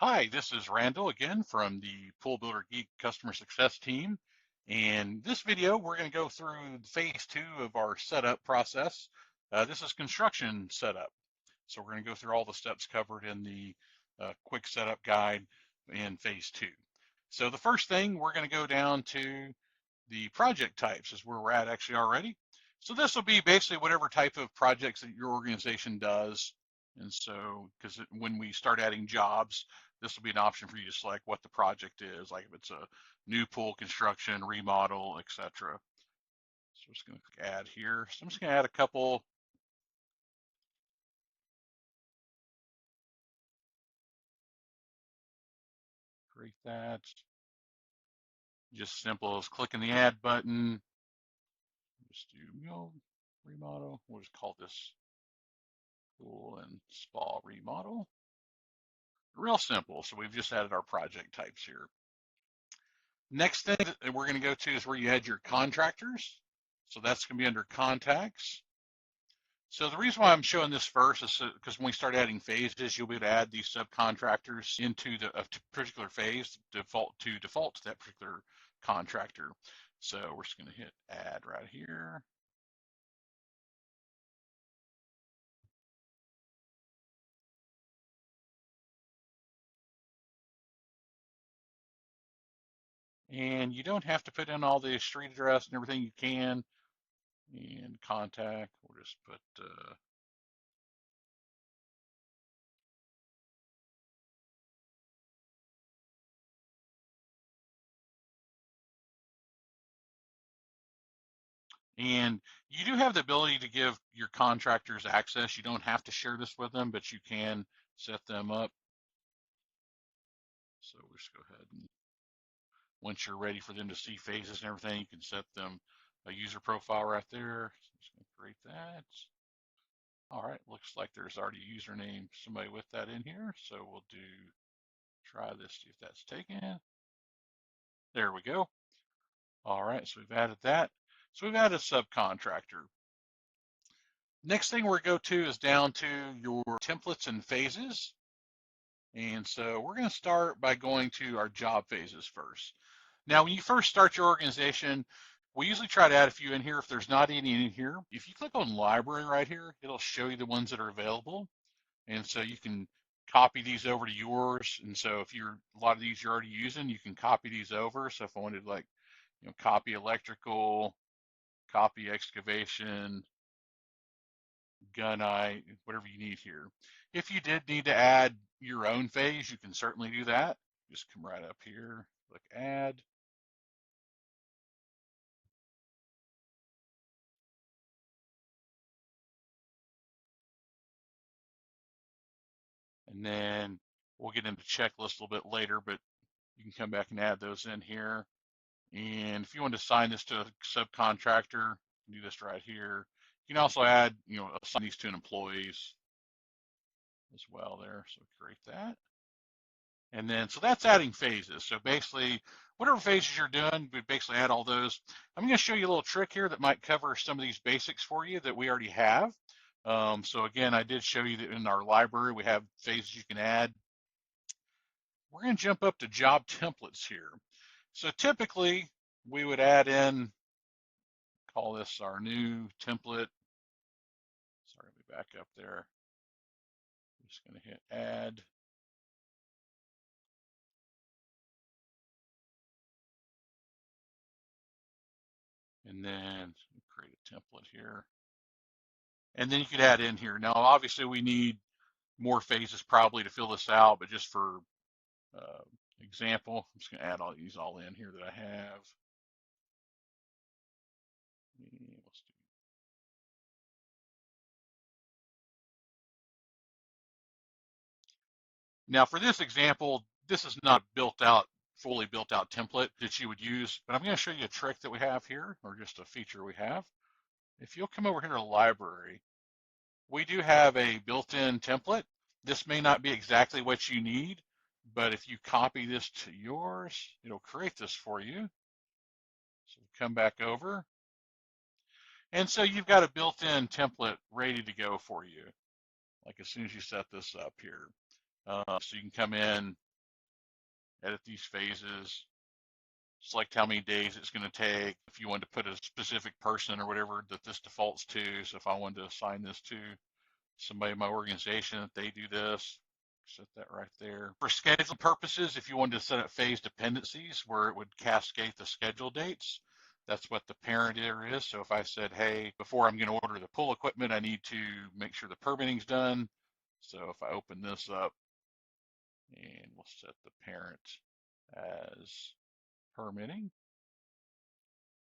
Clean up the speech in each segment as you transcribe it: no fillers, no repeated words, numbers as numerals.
Hi, this is Randall again from the Pool Builder Geek Customer Success team. And this video, we're going to go through phase two of our setup process. This is construction setup. So we're going to go through all the steps covered in the quick setup guide in phase two. So the first thing, we're going to go down to the project types is where we're at actually already. So this will be basically whatever type of projects that your organization does. And so, because when we start adding jobs, this will be an option for you to select what the project is, like if it's a new pool construction, remodel, etc. So I'm just going to click add here. So I'm just going to add a couple. Create that. Just simple as clicking the add button. Just do, remodel. We'll just call this pool and spa remodel. Real simple. So we've just added our project types here. Next thing that we're going to go to is where you add your contractors. So that's going to be under contacts. So the reason why I'm showing this first is because when we start adding phases, you'll be able to add these subcontractors into a particular phase default to that particular contractor. So we're just going to hit add right here. And you don't have to put in all the street address and everything you can. And contact, we'll just put and you do have the ability to give your contractors access. You don't have to share this with them, but you can set them up. So we'll just go ahead and once you're ready for them to see phases and everything, you can set them a user profile right there. So I'm just going to create that. All right, looks like there's already a username, somebody with that in here. So we'll try this, see if that's taken. There we go. All right, so we've added that. So we've added a subcontractor. Next thing we're going to go to is down to your templates and phases. And so we're going to start by going to our job phases first. Now, when you first start your organization, we usually try to add a few in here. If there's not any in here, if you click on library right here, it'll show you the ones that are available. And so you can copy these over to yours. And so if a lot of these you're already using, you can copy these over. So if I wanted like, copy electrical, copy excavation, gunite, whatever you need here. If you did need to add your own phase, you can certainly do that. Just come right up here, click add. And then we'll get into checklist a little bit later, but you can come back and add those in here. And if you want to assign this to a subcontractor, do this right here. You can also add, assign these to an employees as well there. So create that. And then, so that's adding phases. So basically, whatever phases you're doing, we basically add all those. I'm going to show you a little trick here that might cover some of these basics for you that we already have. So again, I did show you that in our library, we have phases you can add. We're going to jump up to job templates here. So typically, we would add in, call this our new template. Sorry, let me back up there. I'm just going to hit add. And then create a template here. And then you could add in here. Now, obviously, we need more phases probably to fill this out, but just for example, I'm just going to add all these all in here that I have. Let's do. Now, for this example, this is not fully built out template that you would use, but I'm going to show you a trick that we have here, or just a feature we have. If you'll come over here to the library, we do have a built-in template. This may not be exactly what you need, but if you copy this to yours, it'll create this for you. So come back over. And so you've got a built-in template ready to go for you, like as soon as you set this up here. So you can come in, edit these phases, select how many days it's going to take. If you want to put a specific person or whatever that this defaults to, so if I wanted to assign this to somebody in my organization, that they do this, set that right there. For scheduling purposes, if you wanted to set up phase dependencies where it would cascade the schedule dates, that's what the parent area is. So if I said, hey, before I'm going to order the pool equipment, I need to make sure the permitting's done. So if I open this up and we'll set the parent as permitting,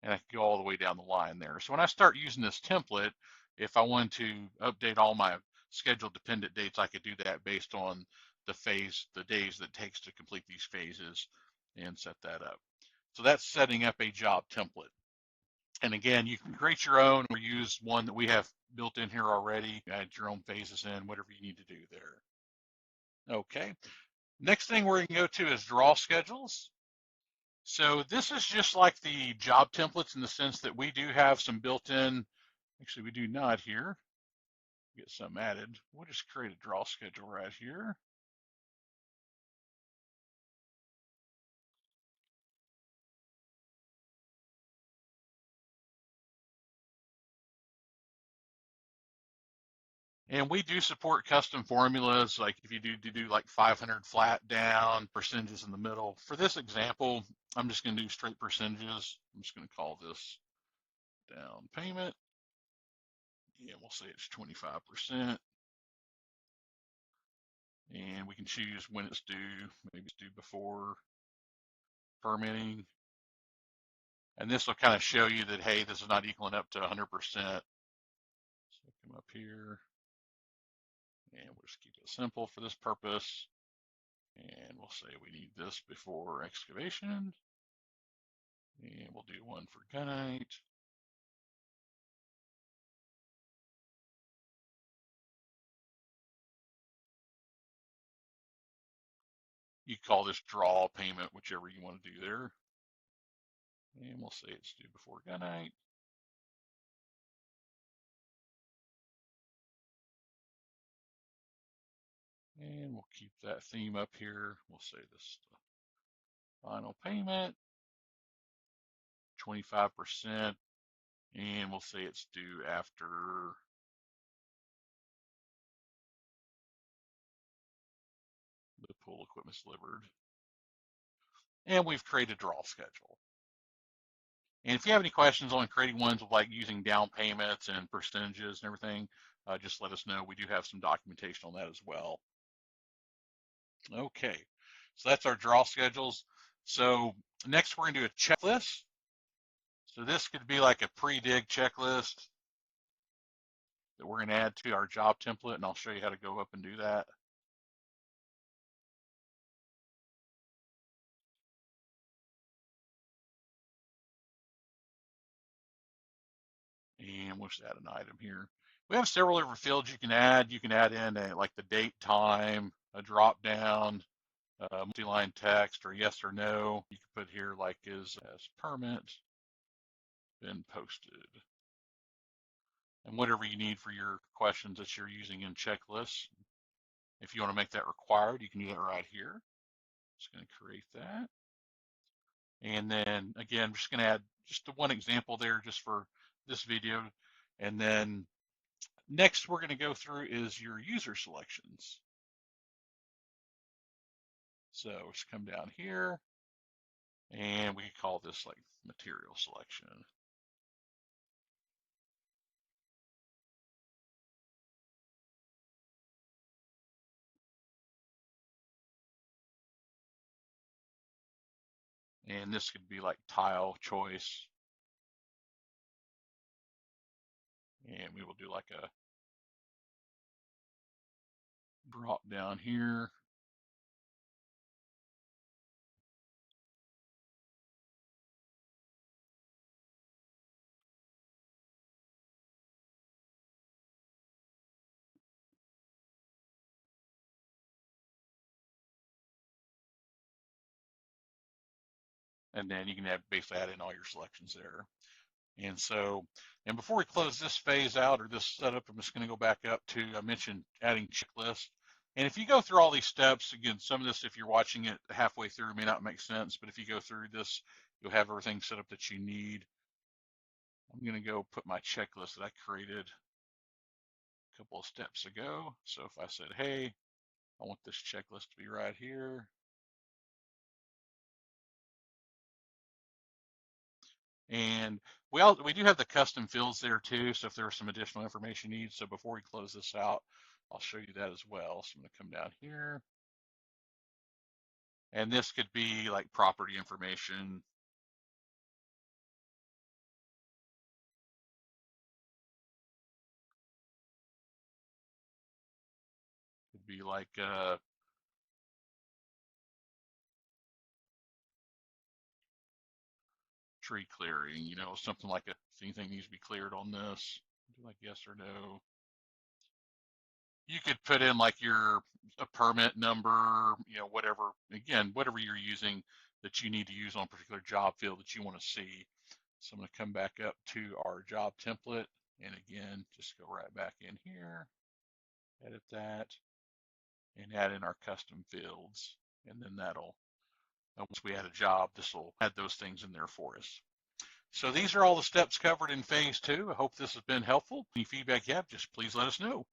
and I can go all the way down the line there. So when I start using this template, if I want to update all my scheduled dependent dates, I could do that based on the phase, the days that it takes to complete these phases and set that up. So that's setting up a job template. And again, you can create your own or use one that we have built in here already. Add your own phases in, whatever you need to do there. Okay. Next thing we're going to go to is draw schedules. So this is just like the job templates in the sense that we do have some built-in, actually we do not here, get some added. We'll just create a draw schedule right here. And we do support custom formulas, like if you do like 500 flat down, percentages in the middle. For this example, I'm just going to do straight percentages. I'm just going to call this down payment. And we'll say it's 25%. And we can choose when it's due. Maybe it's due before permitting. And this will kind of show you that, hey, this is not equaling up to 100%. So come up here and we'll just keep it simple for this purpose. And we'll say we need this before excavation. And we'll do one for gunite. You call this draw payment, whichever you want to do there. And we'll say it's due before gunite. And we'll keep that theme up here. We'll say this is the final payment, 25%. And we'll say it's due after the pool equipment's delivered. And we've created a draw schedule. And if you have any questions on creating ones with like using down payments and percentages and everything, just let us know. We do have some documentation on that as well. Okay, so that's our draw schedules. So next we're gonna do a checklist. So this could be like a pre-dig checklist that we're gonna add to our job template, and I'll show you how to go up and do that. And we'll just add an item here. We have several different fields you can add. You can add in like the date, time, a drop down, multi-line text, or yes or no. You can put here like is as permit been posted. And whatever you need for your questions that you're using in checklists. If you want to make that required, you can do that right here. Just going to create that. And then again, I'm just going to add just the one example there just for this video. And then next we're going to go through is your user selections. So just come down here and we call this like material selection. And this could be like tile choice. And we will do like a drop down here. And then you can basically add in all your selections there. And so, and before we close this phase out or this setup, I'm just going to go back up to, I mentioned adding checklists. And if you go through all these steps, again, some of this, if you're watching it halfway through, may not make sense, but if you go through this, you'll have everything set up that you need. I'm going to go put my checklist that I created a couple of steps ago. So if I said, hey, I want this checklist to be right here. And we do have the custom fields there too. So if there's some additional information you need, so before we close this out, I'll show you that as well. So I'm going to come down here. And this could be like property information. Could be like tree clearing, something like if anything needs to be cleared on this, like yes or no. You could put in like a permit number, whatever, again, whatever you're using that you need to use on a particular job field that you want to see. So I'm going to come back up to our job template. And again, just go right back in here, edit that, and add in our custom fields. And then once we add a job, this will add those things in there for us. So these are all the steps covered in phase 2. I hope this has been helpful. Any feedback you have, just please let us know.